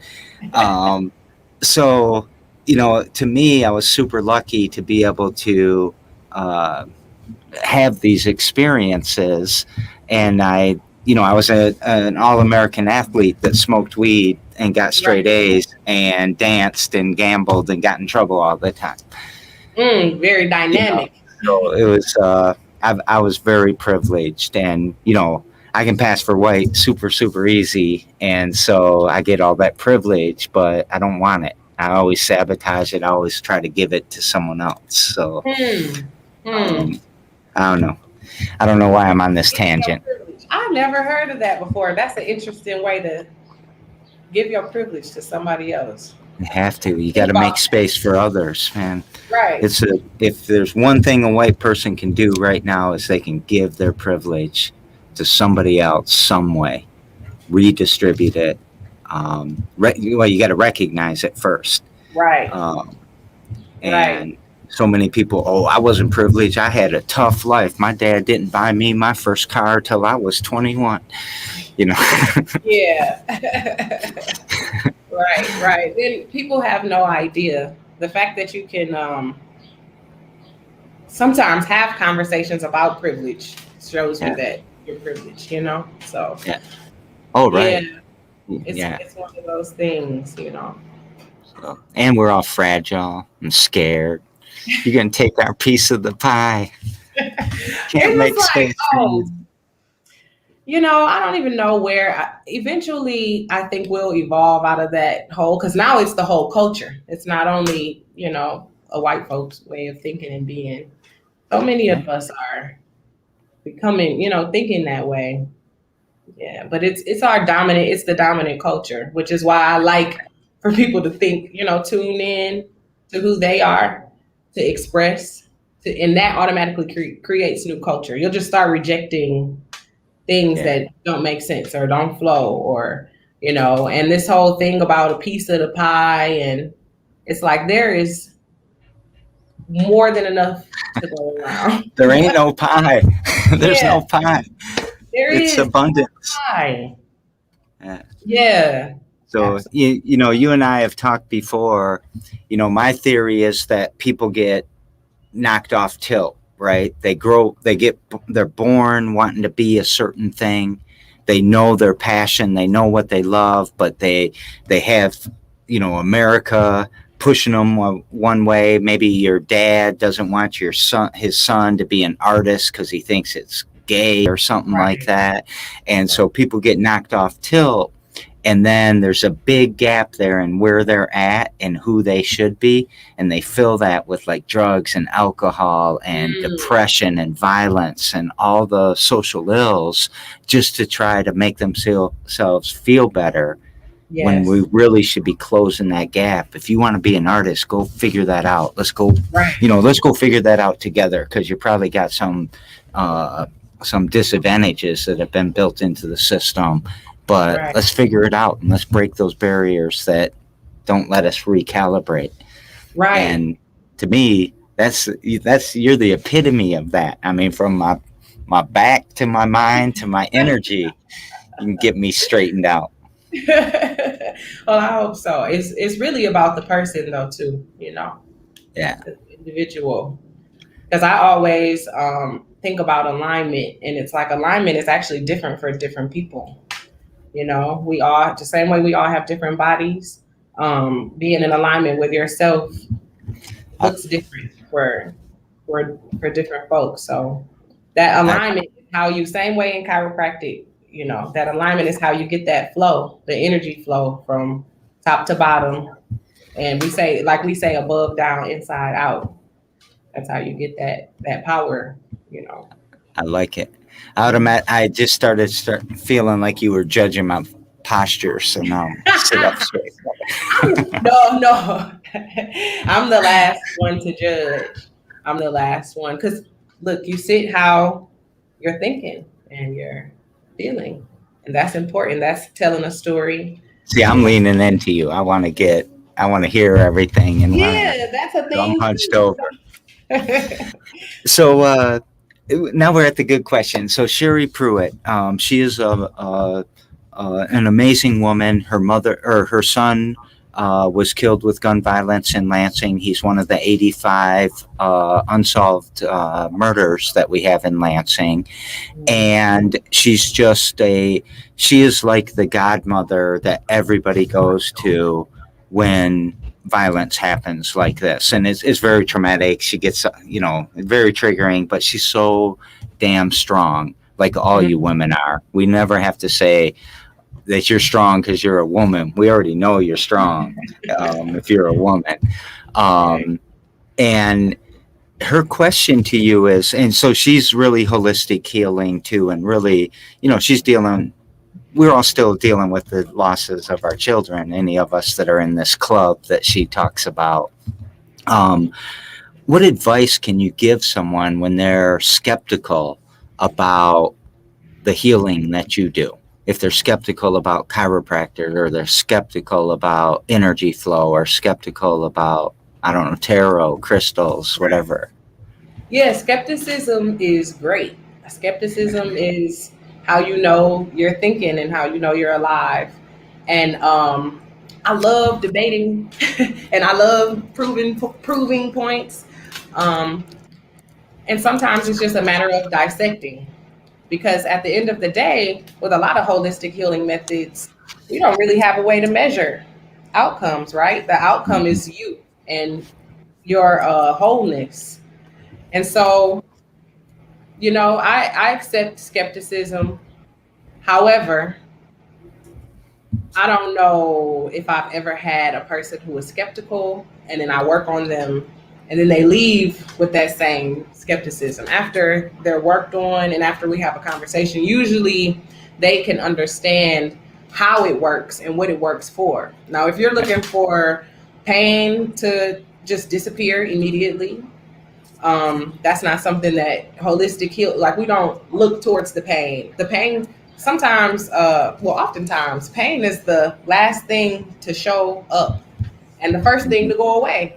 Um, so, to me, I was super lucky to be able to uh, have these experiences, and I was an all-American athlete that smoked weed and got straight right. A's and danced and gambled and got in trouble all the time. Very You know, dynamic. so it was I was very privileged, and I can pass for white super super easy, and so I get all that privilege, but I don't want it. I always sabotage it. I always try to give it to someone else. So Hmm. Hmm. um, I don't know. I don't know why I'm on this Give your tangent. privilege. I never heard of that before. That's an interesting way to give your privilege to somebody else. You have to. You got Think to about make space for others, man. right. If there's one thing a white person can do right now is they can give their privilege to somebody else some way, redistribute it. Well, you got to recognize it first. Right. Um, Right. and so many people, oh, I wasn't privileged. I had a tough life. My dad didn't buy me my first car till I was 21. You know. Yeah. Right. Right. Then people have no idea the fact that you can sometimes have conversations about privilege shows you Yeah. that you're privileged. So Yeah. Oh, yeah, right. it's Yeah. it's one of those things. So, and we're all fragile and scared. You're gonna take our piece of the pie. Can't It's make just like, space for oh, you. I don't even know where. Eventually, I think we'll evolve out of that whole, because now it's the whole culture. It's not only a white folks way of thinking and being. So many Yeah. of us are becoming, thinking that way. Yeah, but it's the dominant culture, which is why I like for people to think, tune in to who they are, to express, and that automatically creates new culture. You'll just start rejecting things Yeah. that don't make sense or don't flow, or and this whole thing about a piece of the pie, and it's like there is more than enough to go around. There ain't no pie. There's Yeah, no pie. there It's is abundance. pie. Yeah. Yeah, So absolutely. you and I have talked before. My theory is that people get knocked off tilt, right? They're born wanting to be a certain thing. They know their passion, they know what they love, but they have, America pushing them one way. Maybe your dad doesn't want his son to be an artist because he thinks it's gay or something like Right. that. And so people get knocked off tilt, and then there's a big gap there in where they're at and who they should be, and they fill that with like drugs and alcohol and Mm, depression and violence and all the social ills, just to try to make themselves feel better, when we yes. really should be closing that gap. If you want to be an artist, go figure that out. Right. Let's go figure that out together, because you probably got uh, some disadvantages that have been built into the system. But Right. let's figure it out, and let's break those barriers that don't let us recalibrate. Right. And to me, that's you're the epitome of that. I mean, from my back to my mind to my energy, you can get me straightened out. Well, I hope so. It's really about the person though too, Yeah. the individual. Because I always think about alignment, and it's like alignment is actually different for different people. We all the same way we all have different bodies. Being in alignment with yourself I, looks different for different folks. So that I, alignment is how you same way in chiropractic, that alignment is how you get that flow, the energy flow from top to bottom. And we say above, down, inside, out. That's how you get that power. I like it. I just start feeling like you were judging my posture, so now sit up straight. No. I'm the last one to judge. I'm the last one. Because look, you sit how you're thinking and you're feeling. And that's important. That's telling a story, See, you I'm know. leaning into you. I want to hear everything and learn. Yeah, that's a So I'm thing hunched too. over. So now we're at the good question. So Sherry Pruitt, she is an amazing woman. Her son was killed with gun violence in Lansing. He's one of the 85 unsolved murders that we have in Lansing, and she is like the godmother that everybody goes to when violence happens like this, and it's very traumatic. She gets very triggering, but she's so damn strong, like all you Mhm. women are. We never have to say that you're strong because you're a woman. We already know you're strong, if you're a woman. Right. um, and her question to you is, and so she's really holistic healing too, and really, she's dealing we're all still dealing with the losses of our children, any of us that are in this club that she talks about. um, what advice can you give someone when they're skeptical about the healing that you do? If they're skeptical about chiropractor, or they're skeptical about energy flow, or skeptical about, I don't know, tarot, crystals, Right. whatever. Yeah, skepticism is great. Skepticism is how you know you're thinking and how you know you're alive. And I love debating and I love proving points. Um, and sometimes it's just a matter of dissecting, because at the end of the day, with a lot of holistic healing methods, we don't really have a way to measure outcomes, right? The outcome Mhm. is you and your wholeness. And so, I accept skepticism. However, I don't know if I've ever had a person who is skeptical and then I work on them and then they leave with that same skepticism after they're worked on and after we have a conversation. Usually they can understand how it works and what it works for. Now, if you're looking for pain to just disappear immediately, that's not something that holistic heal. Like, we don't look towards the pain sometimes, oftentimes pain is the last thing to show up and the first thing Mhm. to go away.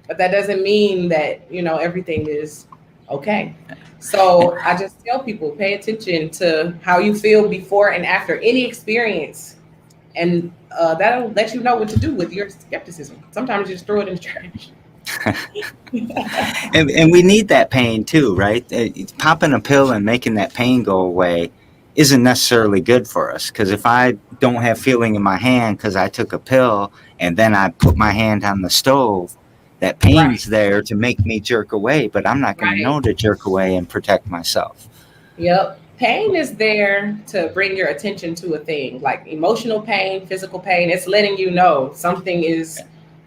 but that doesn't mean that, everything is okay. So I just tell people, pay attention to how you feel before and after any experience, and that'll let you know what to do with your skepticism. Sometimes you just throw it in the trash. And we need that pain too, right? Popping a pill and making that pain go away isn't necessarily good for us, because if I don't have feeling in my hand because I took a pill and then I put my hand on the stove, that Right, pain's there to make me jerk away, but I'm not going to right. know to jerk away and protect myself. Yep. Pain is there to bring your attention to a thing, like emotional pain, physical pain. It's letting you know something is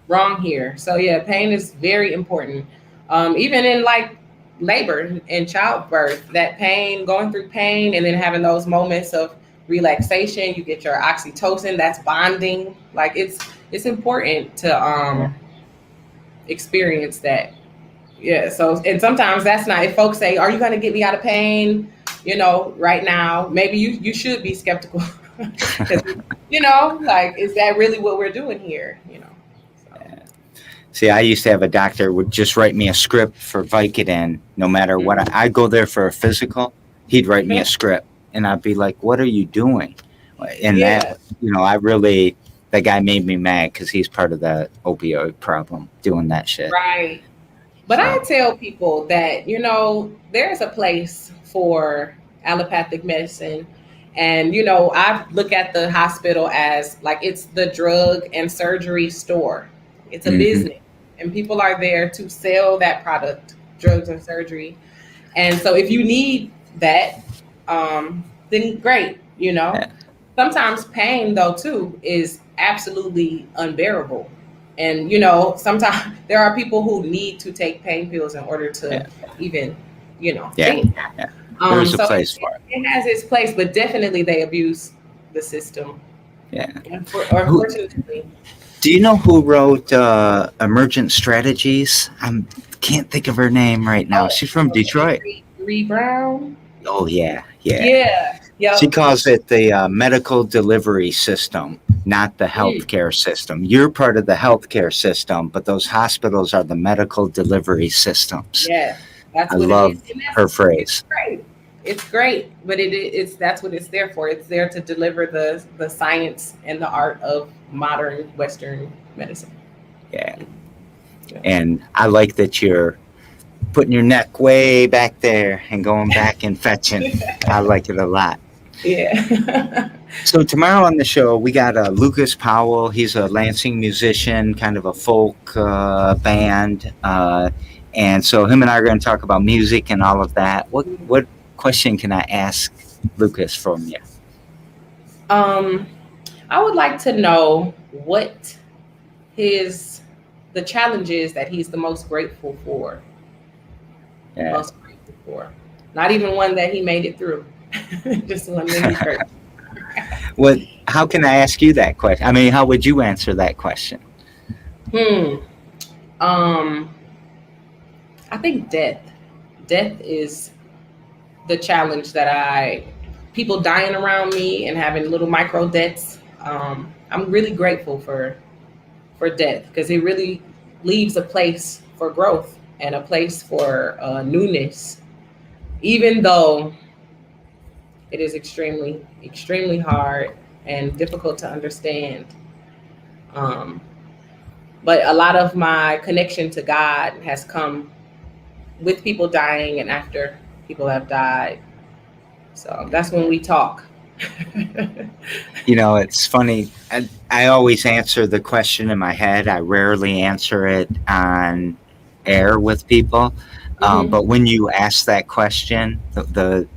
wrong here. So yeah, pain is very important. Even in like labor and childbirth, that pain, going through pain, and then having those moments of relaxation, you get your oxytocin. That's bonding. Like it's important to Yeah. experience that. Yeah. So, and sometimes that's not, if folks say, are you going to get me out of pain? Right now, maybe you should be skeptical because, like, is that really what we're doing here? So, See, I used to have a doctor would just write me a script for Vicodin, no matter what. I'd go there for a physical, he'd write me a script, and I'd be like, "What are you doing?" And yeah, that, that guy made me mad because he's part of the opioid problem, doing that shit. right. But I So, tell people that, there's a place for allopathic medicine. And, I look at the hospital as like it's the drug and surgery store, it's a hmm business. And people are there to sell that product, drugs and surgery. And so if you need that, then great, yeah, Sometimes pain, though, too, is absolutely unbearable. And, sometimes there are people who need to take pain pills in order to yeah, even, yeah, think. yeah. There's a So place for it. it has its place, but definitely they abuse the system. Yeah. Who Unfortunately. do you know who wrote Emergent Strategies? I can't think of her name right now. Oh, She's from Detroit. Bree Brown. Oh yeah, yeah. Yeah. She Yep. calls it the medical delivery system, not the Mm, healthcare system. You're part of the healthcare system, but those hospitals are the medical delivery systems. yeah. I That's what it is. love And her it's phrase. great. It's great, but it's that's what it's there for. It's there to deliver the science and the art of modern Western medicine. Yeah. Yeah. And I like that you're putting your neck way back there and going back and fetching. I like it a lot. Yeah. So tomorrow on the show, we got Lucas Powell. He's a Lansing musician, kind of a folk band. And so him and I are going to talk about music and all of that. What question can I ask Lucas from you? um, I would like to know what his the challenges that he's the most grateful for. Yeah. Most grateful for. Not even one that he made it through. Just one that he's grateful. What? How can I ask you that question? I mean, how would you answer that question? Hmm. Um, I think death. Death is the challenge that people dying around me and having little micro deaths. I'm really grateful for death because it really leaves a place for growth and a place for newness, even though it is extremely, extremely hard and difficult to understand. Um, but a lot of my connection to God has come with people dying and after people have died. So that's when we talk. It's funny. I always answer the question in my head. I rarely answer it on air with people. Hmm. But when you ask that question, the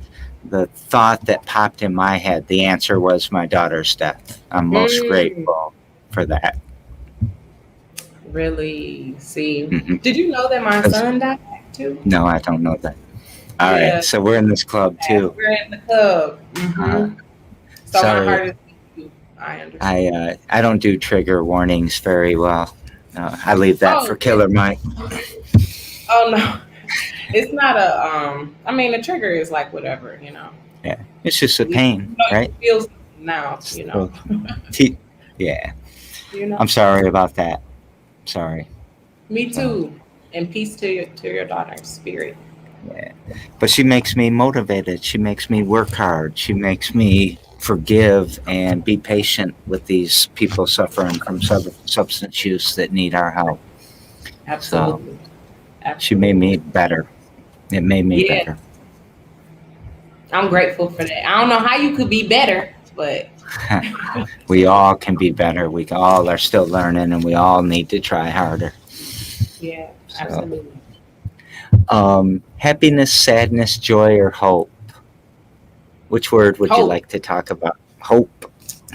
thought that popped in my head, the answer was my daughter's death. I'm most Mm, grateful for that. really? See, hmm did you know that my son died too? No, I don't know that. All right, Yeah, so we're in this club too. we're in the club. Uh, So my sorry, heart is with you. I understand. I don't do trigger warnings very well. I leave that for Oh, Killer Mike. oh no, it's not a. I mean, a trigger is like whatever. Yeah, it's just a You pain, know, right? you feel something now. So, yeah. You know. I'm sorry about that. Sorry. Me So too. And peace to your daughter's spirit. yeah. But she makes me motivated. She makes me work hard. She makes me forgive and be patient with these people suffering from substance use that need our help. So Absolutely. she made me Absolutely. better. It made me Yeah, better. I'm grateful for that. I don't know how you could be better, but We all can be better. We all are still learning, and we all need to try harder. yeah, So, absolutely. happiness, sadness, joy, or hope? Which word would you Hope. like to talk about? Hope.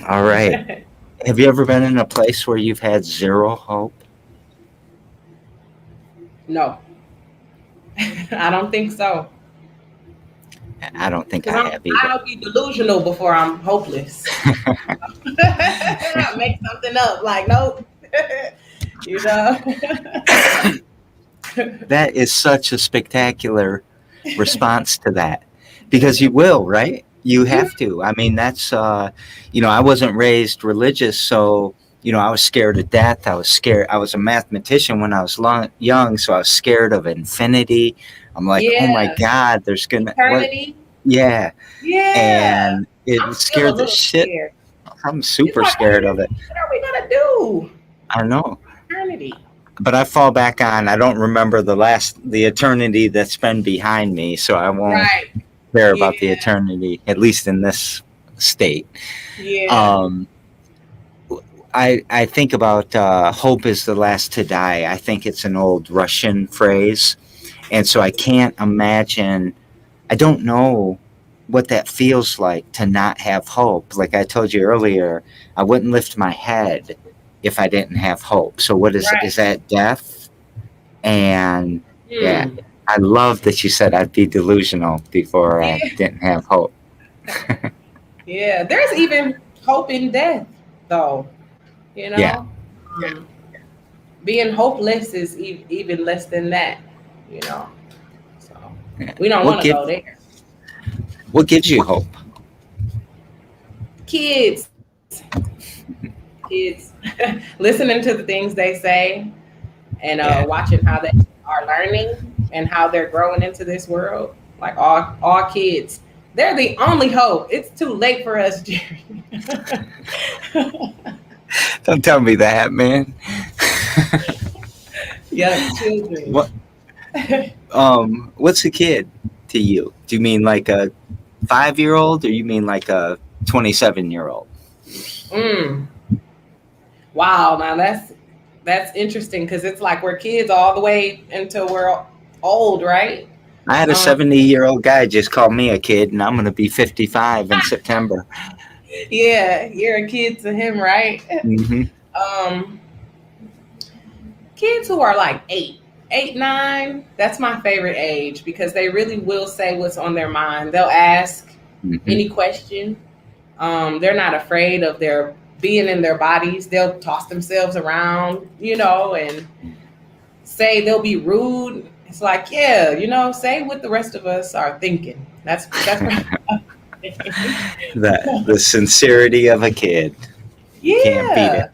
All right. Have you ever been in a place where you've had zero hope? No, I don't think so. I don't think Because I have either. I'll be delusional before I'm hopeless. Make something up. Like, nope. you know? That is such a spectacular response to that because you will, right? You Yeah. have to. I mean, that's, I wasn't raised religious, so, I was scared of death. I was scared. I was a mathematician when I was young, so I was scared of infinity. I'm like, oh my Yeah. God, there's gonna, what? Eternity. Yeah. Yeah. And it I'm still a scared the little shit. scared. I'm It's super like, scared of it. what are we going to do? I know. Eternity. But I fall back on, I don't remember the eternity that's been behind me, so I won't Right. care about the Yeah. eternity, at least in this state. Yeah. Um, I think about hope is the last to die. I think it's an old Russian phrase. And so I can't imagine, I don't know what that feels like to not have hope. Like I told you earlier, I wouldn't lift my head if I didn't have hope. So what is Right. that death? And yeah, Hmm. I love that you said I'd be delusional before I Yeah. didn't have hope. Yeah. There's even hope in death, though. You Yeah. know? Um, being hopeless is even less than that, you know? So Yeah. we don't What want to give go there. what gives you hope? Kids, kids, listening to the things they say and Yeah. watching how they are learning and how they're growing into this world. Like all kids, they're the only hope. It's too late for us, Jerry. Don't tell me that, man. Young children. What what's a kid to you? Do you mean like a 5-year old or you mean like a 27-year-old? Mm. Wow, now that's interesting because it's like we're kids all the way until we're old, right? I had a Um, 70-year-old guy just call me a kid and I'm going to be 55 in September. yeah, you're a kid to him, right? Mhm. Um, kids who are like 9, that's my favorite age because they really will say what's on their mind. They'll ask Mhm. any question. They're not afraid of their being in their bodies. They'll toss themselves around, and say they'll be rude. It's like, yeah, say what the rest of us are thinking. That's The sincerity of a kid. You can't beat it.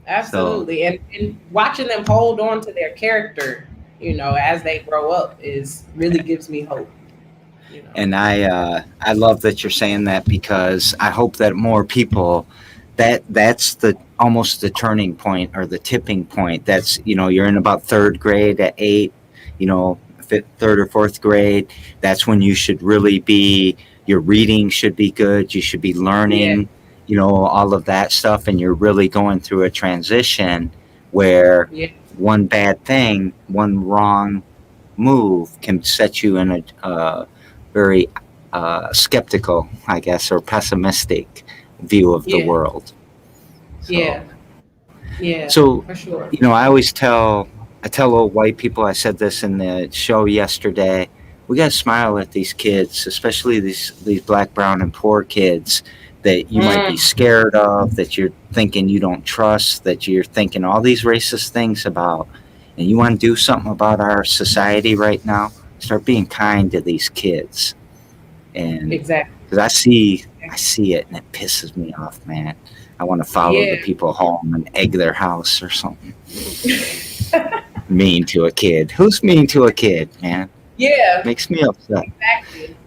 yeah, So, absolutely. And watching them hold on to their character, as they grow up is really gives me hope. You know. and I love that you're saying that because I hope that more people that's the almost the turning point or the tipping point. That's you're in about third grade at 8, third or fourth grade. That's when you should really be. Your reading should be good. You should be Yeah, learning, all of that stuff, and you're really going through a transition where yeah, one bad thing, one wrong move can set you in a very skeptical, I guess, or pessimistic view of the yeah, world. So, yeah, yeah, so, for sure. I tell old white people. I said this in the show yesterday. We got to smile at these kids, especially these black, brown, and poor kids that you might be Mm, scared of, that you're thinking you don't trust, that you're thinking all these racist things about, and you want to do something about our society right now. Start being kind to these kids, and exactly. because I see it, and it pisses me off, man. I want to follow the Yeah. people home and egg their house or something. Mean to a kid. Who's mean to a kid, man? Yeah, Makes me upset. exactly.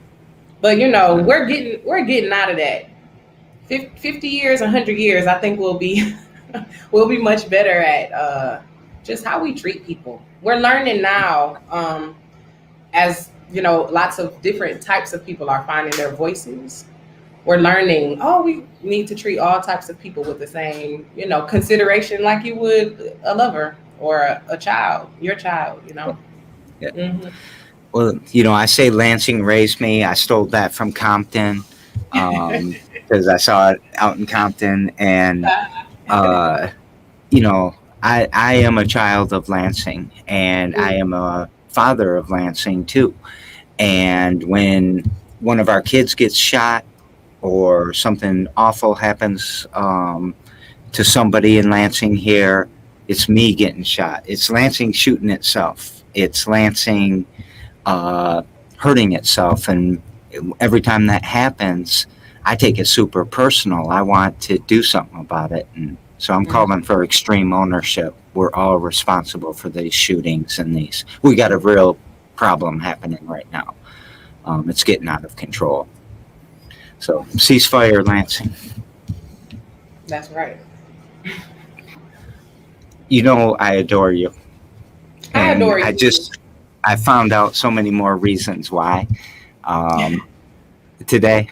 But you know, we're getting out of that. 50 years, 100 years, I think we'll be we'll be much better at just how we treat people. We're learning now, as you know, lots of different types of people are finding their voices. We're learning, oh, we need to treat all types of people with the same, consideration like you would a lover or a child, your child, you know. Yeah. Hmm. Well, I say Lansing raised me. I stole that from Compton because I saw it out in Compton, and uh, I am a child of Lansing, and I am a father of Lansing too. And when one of our kids gets shot or something awful happens to somebody in Lansing here, it's me getting shot. It's Lansing shooting itself. It's Lansing hurting itself. And every time that happens, I take it super personal. I want to do something about it. And so I'm calling for extreme ownership. We're all responsible for these shootings and these. We got a real problem happening right now. It's getting out of control. So ceasefire, Lansing. That's right. I adore you. I And adore you. I found out so many more reasons why today.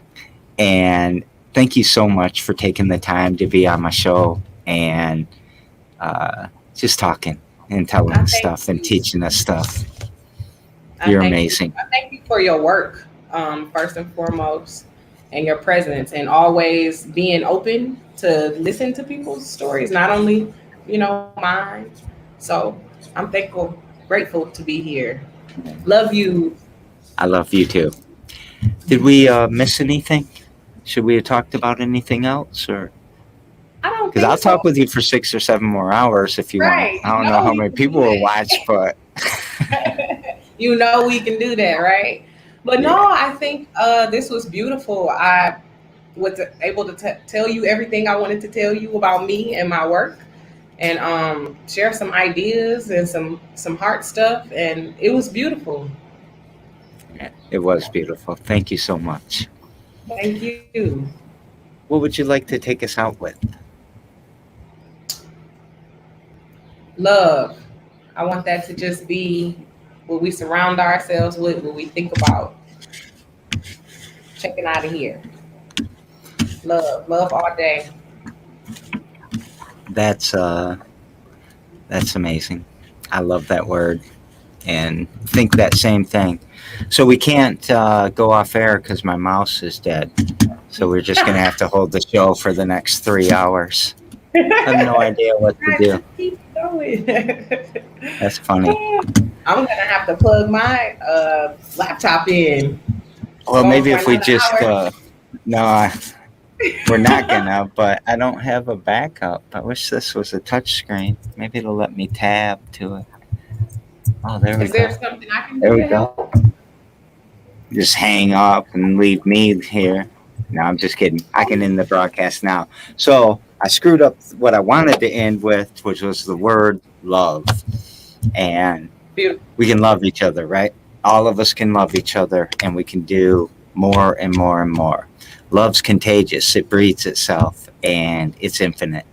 And thank you so much for taking the time to be on my show and just talking and telling us stuff and teaching us stuff. You're amazing. I thank you for your work, first and foremost, and your presence, and always being open to listen to people's stories, not only, mine. So I'm thankful, grateful to be here. Love you. I love you too. Did we miss anything? Should we have talked about anything else, or? I don't Because think I'll so. talk with you for 6 or 7 more hours if you Right. want. I don't know how many people will watch, but We can do that, right? But no, I think this was beautiful. I was able to tell you everything I wanted to tell you about me and my work, and share some ideas and some heart stuff, and it was beautiful. it was beautiful. Thank you so much. Thank you. What would you like to take us out with? Love. I want that to just be what we surround ourselves with, what we think about checking out of here. Love all day. That's amazing. I love that word and think that same thing. So we can't go off air because my mouse is dead. So we're just gonna have to hold the show for the next 3 hours. I have no idea what to do. Just keep going. That's funny. I'm gonna have to plug my laptop in. Well, Go maybe for if we another just hour. no, we're not gonna. But I don't have a backup. I wish this was a touch screen. Maybe it'll let me tab to it. Oh, there we Is there go. something I can There do we to go. help? Just hang up and leave me here. No, I'm just kidding. I can end the broadcast now. So I screwed up what I wanted to end with, which was the word love. And Beautiful. we can love each other, right? All of us can love each other, and we can do more and more and more. Love's contagious. It breeds itself, and it's infinite.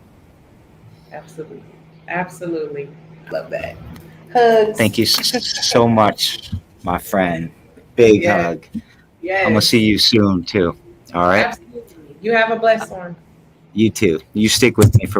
Absolutely. Absolutely. Love that. Hugs. Thank you so much, my friend. Big Yes. hug. Yes. I'm going to see you soon, too. All right? Absolutely. You have a blessed one. You too. You stick with me for